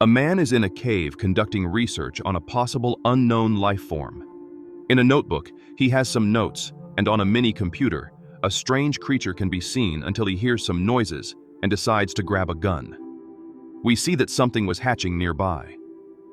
A man is in a cave conducting research on a possible unknown life form. In a notebook, he has some notes, and on a mini computer, a strange creature can be seen until he hears some noises and decides to grab a gun. We see that something was hatching nearby.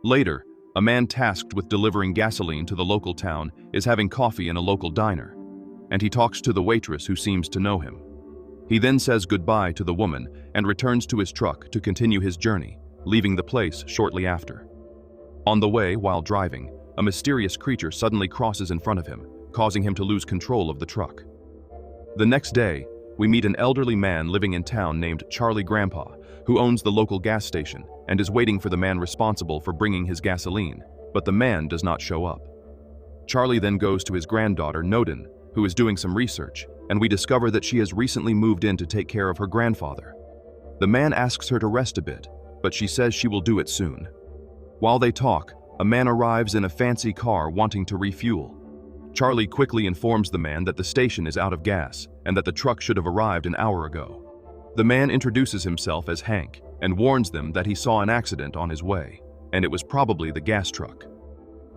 Later, a man tasked with delivering gasoline to the local town is having coffee in a local diner, and he talks to the waitress who seems to know him. He then says goodbye to the woman and returns to his truck to continue his journey, leaving the place shortly after. On the way, while driving, a mysterious creature suddenly crosses in front of him, causing him to lose control of the truck. The next day, we meet an elderly man living in town named Charlie Grandpa, who owns the local gas station and is waiting for the man responsible for bringing his gasoline, but the man does not show up. Charlie then goes to his granddaughter, Nodin, who is doing some research, and we discover that she has recently moved in to take care of her grandfather. The man asks her to rest a bit, but she says she will do it soon. While they talk, a man arrives in a fancy car wanting to refuel. Charlie quickly informs the man that the station is out of gas and that the truck should have arrived an hour ago. The man introduces himself as Hank and warns them that he saw an accident on his way, and it was probably the gas truck.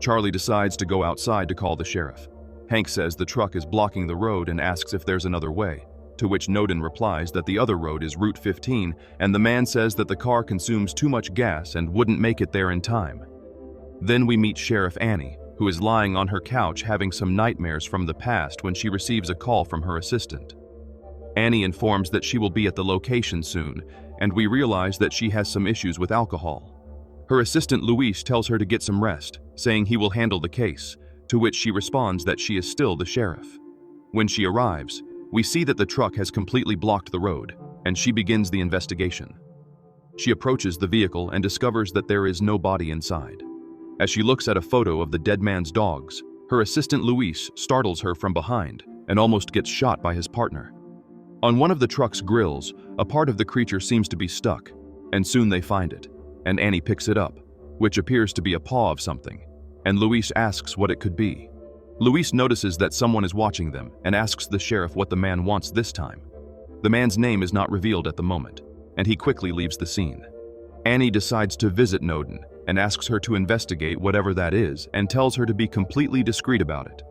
Charlie decides to go outside to call the sheriff. Hank says the truck is blocking the road and asks if there's another way, to which Nodin replies that the other road is Route 15, and the man says that the car consumes too much gas and wouldn't make it there in time. Then we meet Sheriff Annie, who is lying on her couch having some nightmares from the past when she receives a call from her assistant. Annie informs that she will be at the location soon, and we realize that she has some issues with alcohol. Her assistant Luis tells her to get some rest, saying he will handle the case, to which she responds that she is still the sheriff. When she arrives, we see that the truck has completely blocked the road, and she begins the investigation. She approaches the vehicle and discovers that there is no body inside. As she looks at a photo of the dead man's dogs, her assistant Luis startles her from behind and almost gets shot by his partner. On one of the truck's grills, a part of the creature seems to be stuck, and soon they find it, and Annie picks it up, which appears to be a paw of something, and Luis asks what it could be. Luis notices that someone is watching them and asks the sheriff what the man wants this time. The man's name is not revealed at the moment, and he quickly leaves the scene. Annie decides to visit Nodin and asks her to investigate whatever that is and tells her to be completely discreet about it.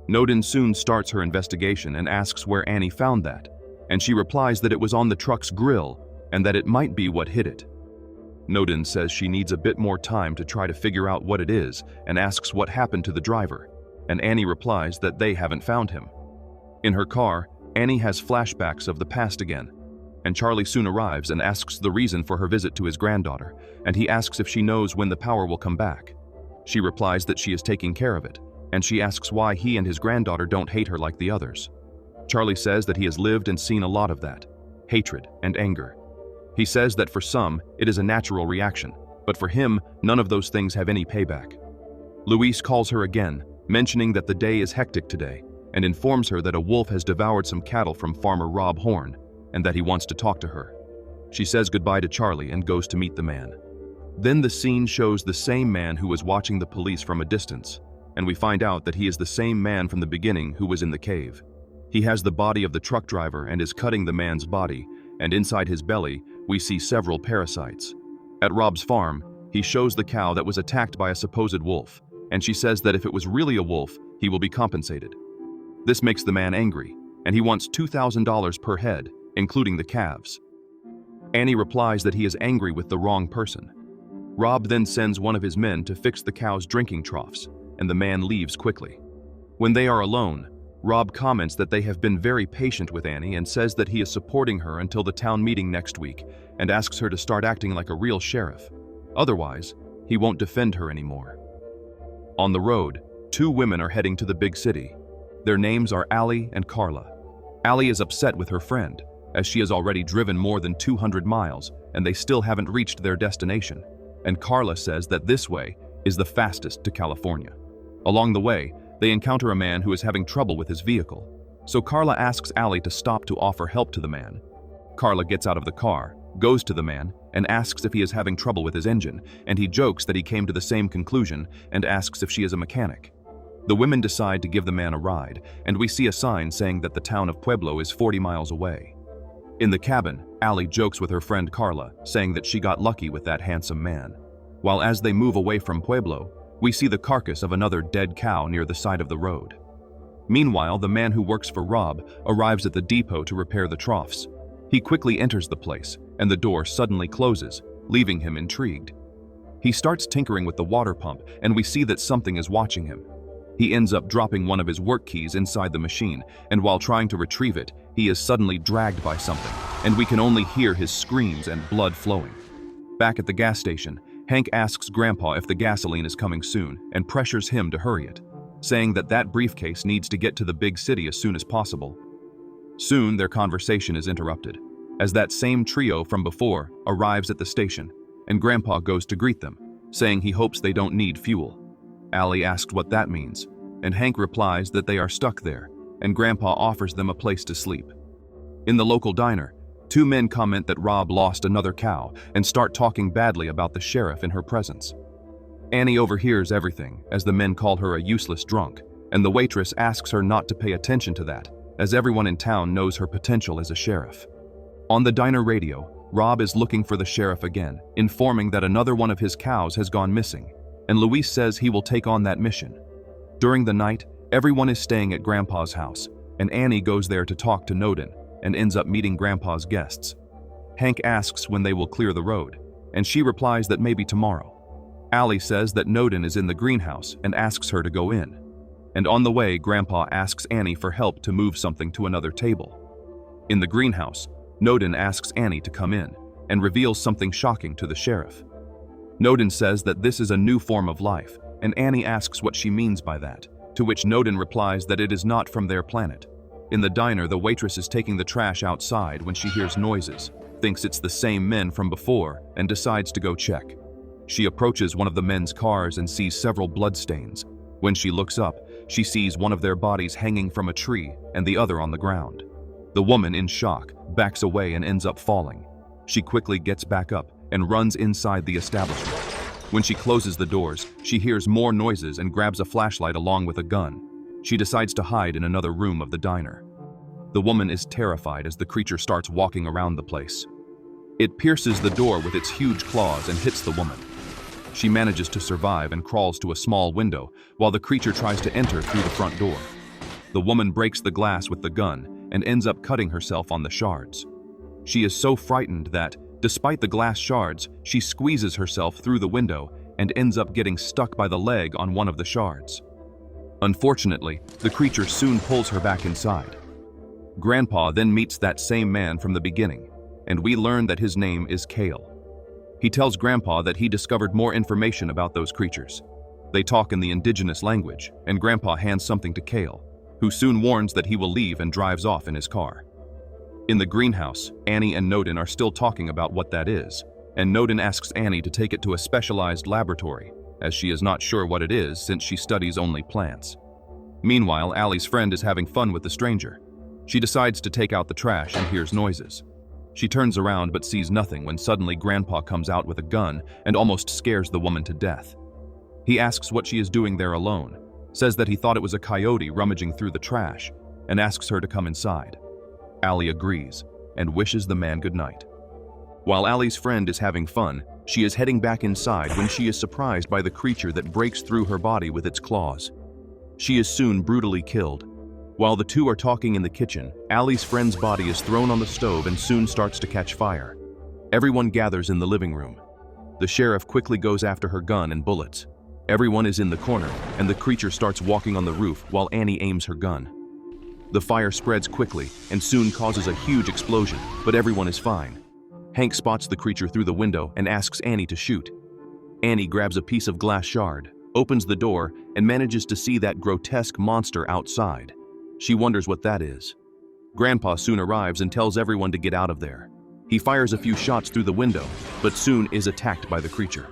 Nodin soon starts her investigation and asks where Annie found that, and she replies that it was on the truck's grill and that it might be what hit it. Nodin says she needs a bit more time to try to figure out what it is and asks what happened to the driver, and Annie replies that they haven't found him. In her car, Annie has flashbacks of the past again, and Charlie soon arrives and asks the reason for her visit to his granddaughter, and he asks if she knows when the power will come back. She replies that she is taking care of it, and she asks why he and his granddaughter don't hate her like the others. Charlie says that he has lived and seen a lot of that, hatred and anger. He says that for some, it is a natural reaction, but for him, none of those things have any payback. Luis calls her again, mentioning that the day is hectic today, and informs her that a wolf has devoured some cattle from farmer Rob Horn, and that he wants to talk to her. She says goodbye to Charlie and goes to meet the man. Then the scene shows the same man who was watching the police from a distance, and we find out that he is the same man from the beginning who was in the cave. He has the body of the truck driver and is cutting the man's body, and inside his belly, we see several parasites. At Rob's farm, he shows the cow that was attacked by a supposed wolf, and she says that if it was really a wolf, he will be compensated. This makes the man angry, and he wants $2,000 per head, including the calves. Annie replies that he is angry with the wrong person. Rob then sends one of his men to fix the cow's drinking troughs, and the man leaves quickly. When they are alone, Rob comments that they have been very patient with Annie and says that he is supporting her until the town meeting next week and asks her to start acting like a real sheriff. Otherwise, he won't defend her anymore. On the road, two women are heading to the big city. Their names are Allie and Carla. Allie is upset with her friend, as she has already driven more than 200 miles and they still haven't reached their destination, and Carla says that this way is the fastest to California. Along the way, they encounter a man who is having trouble with his vehicle, so Carla asks Allie to stop to offer help to the man. Carla gets out of the car, goes to the man, and asks if he is having trouble with his engine, and he jokes that he came to the same conclusion and asks if she is a mechanic. The women decide to give the man a ride, and we see a sign saying that the town of Pueblo is 40 miles away. In the cabin, Allie jokes with her friend Carla, saying that she got lucky with that handsome man. While as they move away from Pueblo, we see the carcass of another dead cow near the side of the road. Meanwhile, the man who works for Rob arrives at the depot to repair the troughs. He quickly enters the place, and the door suddenly closes, leaving him intrigued. He starts tinkering with the water pump, and we see that something is watching him. He ends up dropping one of his work keys inside the machine, and while trying to retrieve it, he is suddenly dragged by something, and we can only hear his screams and blood flowing. Back at the gas station, Hank asks Grandpa if the gasoline is coming soon and pressures him to hurry it, saying that that briefcase needs to get to the big city as soon as possible. Soon, their conversation is interrupted, as that same trio from before arrives at the station, and Grandpa goes to greet them, saying he hopes they don't need fuel. Allie asks what that means, and Hank replies that they are stuck there, and Grandpa offers them a place to sleep. In the local diner, two men comment that Rob lost another cow and start talking badly about the sheriff in her presence. Annie overhears everything, as the men call her a useless drunk, and the waitress asks her not to pay attention to that, as everyone in town knows her potential as a sheriff. On the diner radio, Rob is looking for the sheriff again, informing that another one of his cows has gone missing, and Luis says he will take on that mission. During the night, everyone is staying at Grandpa's house, and Annie goes there to talk to Nodin and ends up meeting Grandpa's guests. Hank asks when they will clear the road, and she replies that maybe tomorrow. Allie says that Nodin is in the greenhouse and asks her to go in. And on the way, Grandpa asks Annie for help to move something to another table. In the greenhouse, Nodin asks Annie to come in and reveals something shocking to the sheriff. Nodin says that this is a new form of life, and Annie asks what she means by that, to which Nodin replies that it is not from their planet. In the diner, the waitress is taking the trash outside when she hears noises, thinks it's the same men from before, and decides to go check. She approaches one of the men's cars and sees several bloodstains. When she looks up, she sees one of their bodies hanging from a tree and the other on the ground. The woman, in shock, backs away and ends up falling. She quickly gets back up and runs inside the establishment. When she closes the doors, she hears more noises and grabs a flashlight along with a gun. She decides to hide in another room of the diner. The woman is terrified as the creature starts walking around the place. It pierces the door with its huge claws and hits the woman. She manages to survive and crawls to a small window while the creature tries to enter through the front door. The woman breaks the glass with the gun and ends up cutting herself on the shards. She is so frightened that, despite the glass shards, she squeezes herself through the window and ends up getting stuck by the leg on one of the shards. Unfortunately, the creature soon pulls her back inside. Grandpa then meets that same man from the beginning, and we learn that his name is Kale. He tells Grandpa that he discovered more information about those creatures. They talk in the indigenous language, and Grandpa hands something to Kale, who soon warns that he will leave and drives off in his car. In the greenhouse, Annie and Nodin are still talking about what that is, and Nodin asks Annie to take it to a specialized laboratory, as she is not sure what it is since she studies only plants. Meanwhile, Allie's friend is having fun with the stranger. She decides to take out the trash and hears noises. She turns around but sees nothing when suddenly Grandpa comes out with a gun and almost scares the woman to death. He asks what she is doing there alone, says that he thought it was a coyote rummaging through the trash, and asks her to come inside. Allie agrees and wishes the man goodnight. While Allie's friend is having fun, she is heading back inside when she is surprised by the creature that breaks through her body with its claws. She is soon brutally killed. While the two are talking in the kitchen, Allie's friend's body is thrown on the stove and soon starts to catch fire. Everyone gathers in the living room. The sheriff quickly goes after her gun and bullets. Everyone is in the corner, and the creature starts walking on the roof while Annie aims her gun. The fire spreads quickly and soon causes a huge explosion, but everyone is fine. Hank spots the creature through the window and asks Annie to shoot. Annie grabs a piece of glass shard, opens the door, and manages to see that grotesque monster outside. She wonders what that is. Grandpa soon arrives and tells everyone to get out of there. He fires a few shots through the window, but soon is attacked by the creature.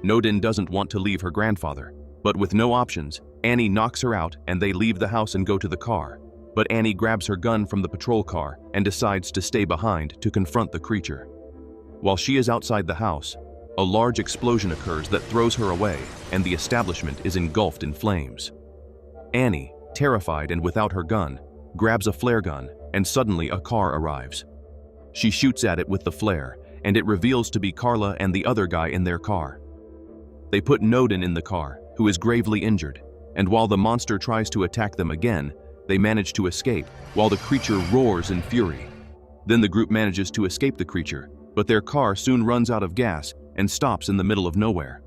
Nodin doesn't want to leave her grandfather, but with no options, Annie knocks her out and they leave the house and go to the car. But Annie grabs her gun from the patrol car and decides to stay behind to confront the creature. While she is outside the house, a large explosion occurs that throws her away, and the establishment is engulfed in flames. Annie, terrified and without her gun, grabs a flare gun, and suddenly a car arrives. She shoots at it with the flare, and it reveals to be Carla and the other guy in their car. They put Noden in the car, who is gravely injured, and while the monster tries to attack them again, they manage to escape, while the creature roars in fury. Then the group manages to escape the creature, but their car soon runs out of gas and stops in the middle of nowhere.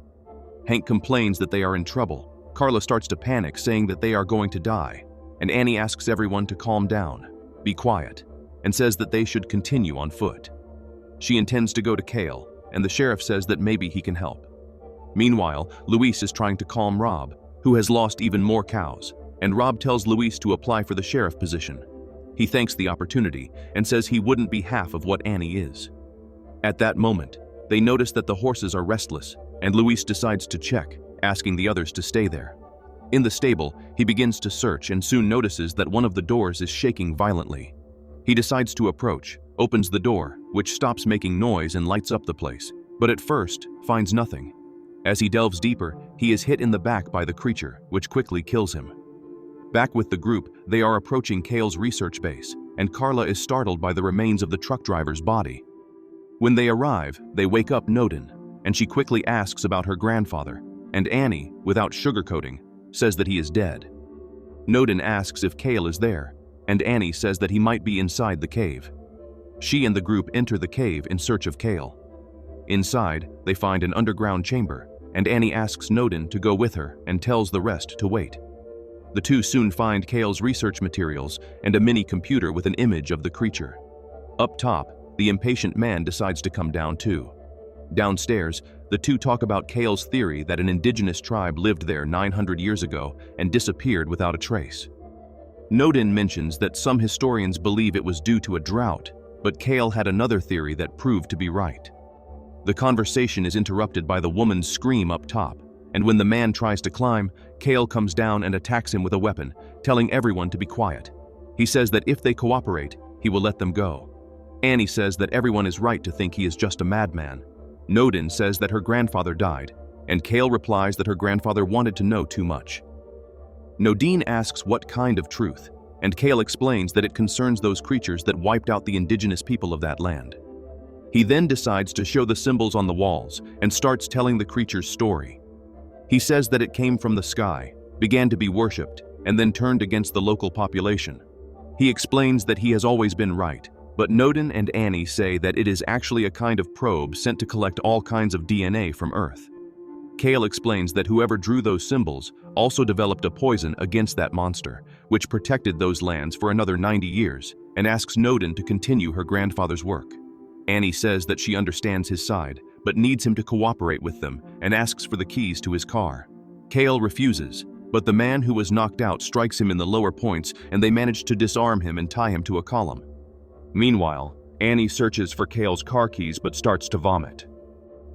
Hank complains that they are in trouble. Carla starts to panic, saying that they are going to die, and Annie asks everyone to calm down, be quiet, and says that they should continue on foot. She intends to go to Cale, and the sheriff says that maybe he can help. Meanwhile, Luis is trying to calm Rob, who has lost even more cows, and Rob tells Luis to apply for the sheriff position. He thanks the opportunity and says he wouldn't be half of what Annie is. At that moment, they notice that the horses are restless, and Luis decides to check, asking the others to stay there. In the stable, he begins to search and soon notices that one of the doors is shaking violently. He decides to approach, opens the door, which stops making noise and lights up the place, but at first finds nothing. As he delves deeper, he is hit in the back by the creature, which quickly kills him. Back with the group, they are approaching Cale's research base, and Carla is startled by the remains of the truck driver's body. When they arrive, they wake up Noden, and she quickly asks about her grandfather, and Annie, without sugarcoating, says that he is dead. Noden asks if Cale is there, and Annie says that he might be inside the cave. She and the group enter the cave in search of Cale. Inside, they find an underground chamber, and Annie asks Noden to go with her and tells the rest to wait. The two soon find Cale's research materials and a mini computer with an image of the creature. Up top, the impatient man decides to come down too. Downstairs, the two talk about Cale's theory that an indigenous tribe lived there 900 years ago and disappeared without a trace. Noden mentions that some historians believe it was due to a drought, but Cale had another theory that proved to be right. The conversation is interrupted by the woman's scream up top, and when the man tries to climb, Cale comes down and attacks him with a weapon, telling everyone to be quiet. He says that if they cooperate, he will let them go. Annie says that everyone is right to think he is just a madman. Noden says that her grandfather died, and Cale replies that her grandfather wanted to know too much. Nodine asks what kind of truth, and Cale explains that it concerns those creatures that wiped out the indigenous people of that land. He then decides to show the symbols on the walls and starts telling the creature's story. He says that it came from the sky, began to be worshipped, and then turned against the local population. He explains that he has always been right, but Noden and Annie say that it is actually a kind of probe sent to collect all kinds of DNA from Earth. Cale explains that whoever drew those symbols also developed a poison against that monster, which protected those lands for another 90 years, and asks Noden to continue her grandfather's work. Annie says that she understands his side, but needs him to cooperate with them and asks for the keys to his car. Cale refuses, but the man who was knocked out strikes him in the lower points and they manage to disarm him and tie him to a column. Meanwhile, Annie searches for Cale's car keys but starts to vomit.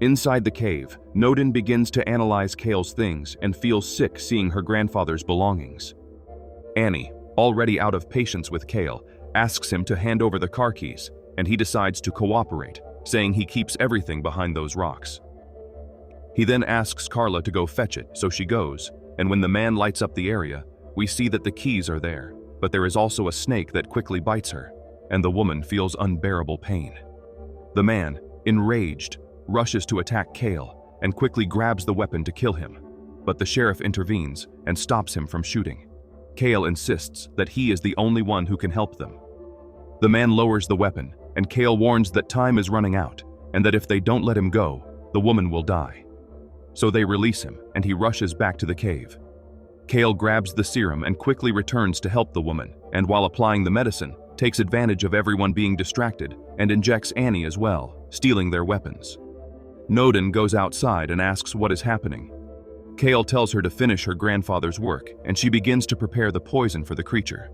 Inside the cave, Noden begins to analyze Cale's things and feels sick seeing her grandfather's belongings. Annie, already out of patience with Cale, asks him to hand over the car keys, and he decides to cooperate, saying he keeps everything behind those rocks. He then asks Carla to go fetch it, so she goes, and when the man lights up the area, we see that the keys are there, but there is also a snake that quickly bites her, and the woman feels unbearable pain. The man, enraged, rushes to attack Cale and quickly grabs the weapon to kill him, but the sheriff intervenes and stops him from shooting. Cale insists that he is the only one who can help them. The man lowers the weapon, and Cale warns that time is running out and that if they don't let him go, the woman will die. So they release him, and he rushes back to the cave. Cale grabs the serum and quickly returns to help the woman, and while applying the medicine, takes advantage of everyone being distracted and injects Annie as well, stealing their weapons. Noden goes outside and asks what is happening. Cale tells her to finish her grandfather's work, and she begins to prepare the poison for the creature.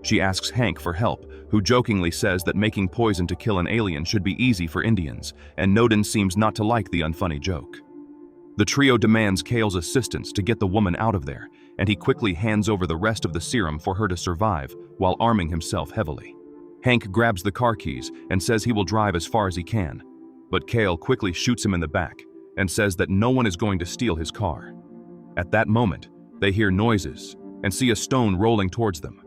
She asks Hank for help, who jokingly says that making poison to kill an alien should be easy for Indians, and Noden seems not to like the unfunny joke. The trio demands Cale's assistance to get the woman out of there, and he quickly hands over the rest of the serum for her to survive while arming himself heavily. Hank grabs the car keys and says he will drive as far as he can, but Cale quickly shoots him in the back and says that no one is going to steal his car. At that moment, they hear noises and see a stone rolling towards them.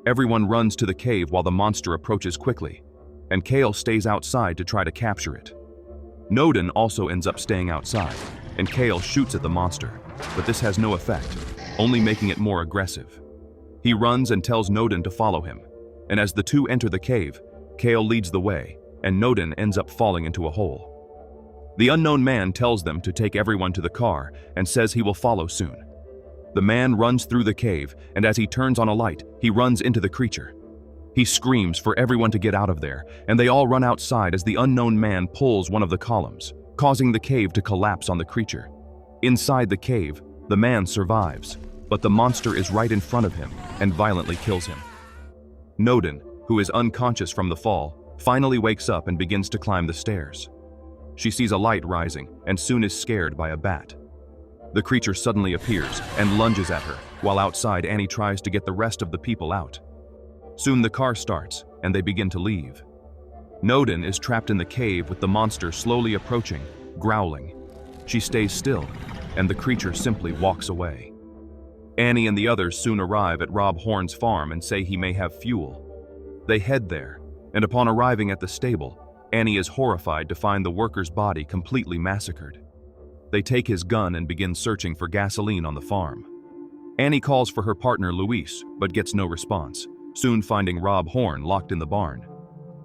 Everyone runs to the cave while the monster approaches quickly. and Kale stays outside to try to capture it. Noden also ends up staying outside, and Kale shoots at the monster, but this has no effect, only making it more aggressive. He runs and tells Noden to follow him, and as the two enter the cave, Kale leads the way, and Noden ends up falling into a hole. The unknown man tells them to take everyone to the car and says he will follow soon. The man runs through the cave, and as he turns on a light, he runs into the creature. He screams for everyone to get out of there, and they all run outside as the unknown man pulls one of the columns, causing the cave to collapse on the creature. Inside the cave, the man survives, but the monster is right in front of him and violently kills him. Noden, who is unconscious from the fall, finally wakes up and begins to climb the stairs. She sees a light rising and soon is scared by a bat. The creature suddenly appears and lunges at her, while outside Annie tries to get the rest of the people out. Soon the car starts, and they begin to leave. Noden is trapped in the cave with the monster slowly approaching, growling. She stays still, and the creature simply walks away. Annie and the others soon arrive at Rob Horn's farm and say he may have fuel. They head there, and upon arriving at the stable, Annie is horrified to find the worker's body completely massacred. They take his gun and begin searching for gasoline on the farm. Annie calls for her partner Luis, but gets no response, soon finding Rob Horn locked in the barn.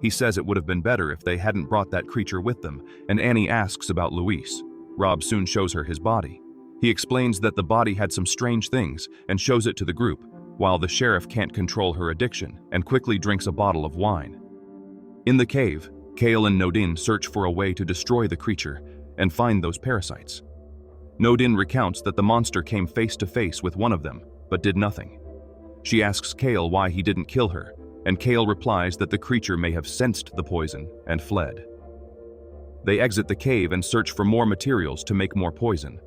He says it would have been better if they hadn't brought that creature with them, and Annie asks about Luis. Rob soon shows her his body. He explains that the body had some strange things and shows it to the group, while the sheriff can't control her addiction and quickly drinks a bottle of wine. In the cave, Kale and Noden search for a way to destroy the creature and find those parasites. Noden recounts that the monster came face to face with one of them, but did nothing. She asks Kale why he didn't kill her, and Kale replies that the creature may have sensed the poison and fled. They exit the cave and search for more materials to make more poison.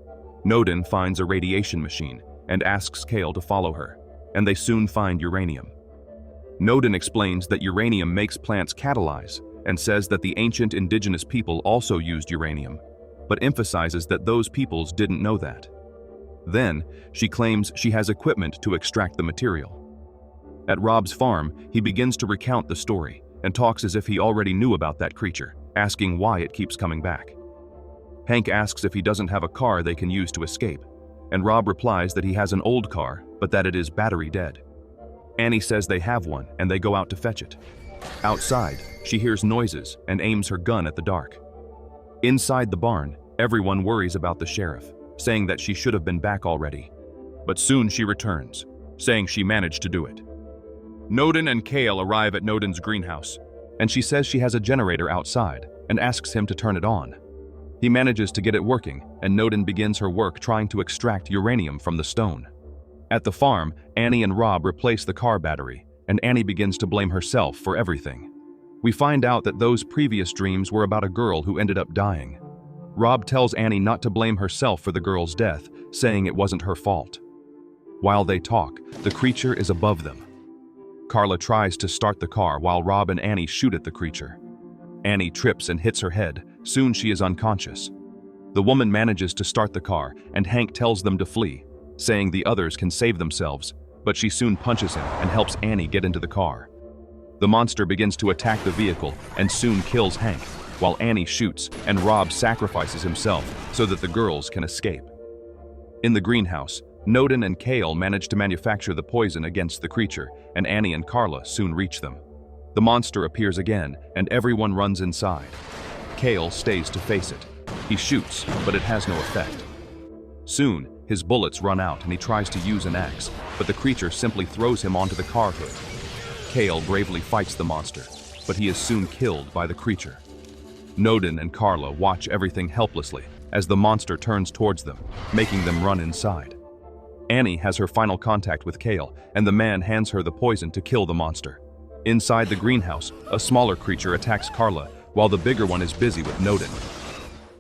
Noden finds a radiation machine and asks Kale to follow her, and they soon find uranium. Noden explains that uranium makes plants catalyze and says that the ancient indigenous people also used uranium, but emphasizes that those peoples didn't know that. Then, she claims she has equipment to extract the material. At Rob's farm, he begins to recount the story and talks as if he already knew about that creature, asking why it keeps coming back. Hank asks if he doesn't have a car they can use to escape, and Rob replies that he has an old car, but that it is battery dead. Annie says they have one, and they go out to fetch it. Outside, she hears noises and aims her gun at the dark. Inside the barn, everyone worries about the sheriff, saying that she should have been back already. But soon she returns, saying she managed to do it. Noden and Kale arrive at Noden's greenhouse, and she says she has a generator outside and asks him to turn it on. He manages to get it working, and Noden begins her work trying to extract uranium from the stone. At the farm, Annie and Rob replace the car battery, and Annie begins to blame herself for everything. We find out that those previous dreams were about a girl who ended up dying. Rob tells Annie not to blame herself for the girl's death, saying it wasn't her fault. While they talk, the creature is above them. Carla tries to start the car while Rob and Annie shoot at the creature. Annie trips and hits her head. Soon she is unconscious. The woman manages to start the car, and Hank tells them to flee, saying the others can save themselves, but she soon punches him and helps Annie get into the car. The monster begins to attack the vehicle and soon kills Hank, while Annie shoots and Rob sacrifices himself so that the girls can escape. In the greenhouse, Noden and Kale manage to manufacture the poison against the creature, and Annie and Carla soon reach them. The monster appears again, and everyone runs inside. Kale stays to face it. He shoots, but it has no effect. Soon, his bullets run out and he tries to use an axe, but the creature simply throws him onto the car hood. Kale bravely fights the monster, but he is soon killed by the creature. Noden and Carla watch everything helplessly as the monster turns towards them, making them run inside. Annie has her final contact with Kale, and the man hands her the poison to kill the monster. Inside the greenhouse, a smaller creature attacks Carla, while the bigger one is busy with Noden.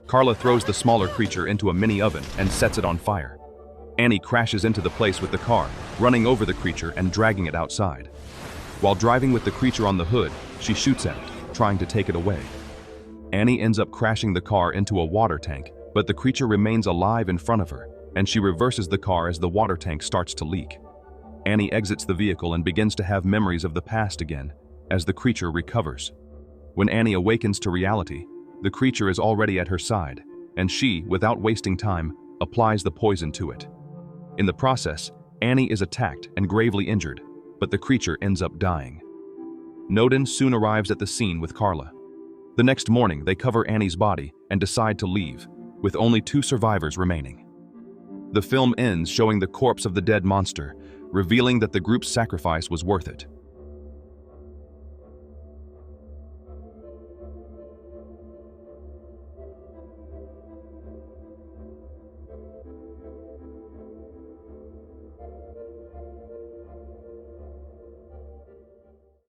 Carla throws the smaller creature into a mini oven and sets it on fire. Annie crashes into the place with the car, running over the creature and dragging it outside. While driving with the creature on the hood, she shoots at it, trying to take it away. Annie ends up crashing the car into a water tank, but the creature remains alive in front of her, and she reverses the car as the water tank starts to leak. Annie exits the vehicle and begins to have memories of the past again, as the creature recovers. When Annie awakens to reality, the creature is already at her side, and she, without wasting time, applies the poison to it. In the process, Annie is attacked and gravely injured, but the creature ends up dying. Noden soon arrives at the scene with Carla. The next morning, they cover Annie's body and decide to leave, with only 2 survivors remaining. The film ends showing the corpse of the dead monster, revealing that the group's sacrifice was worth it.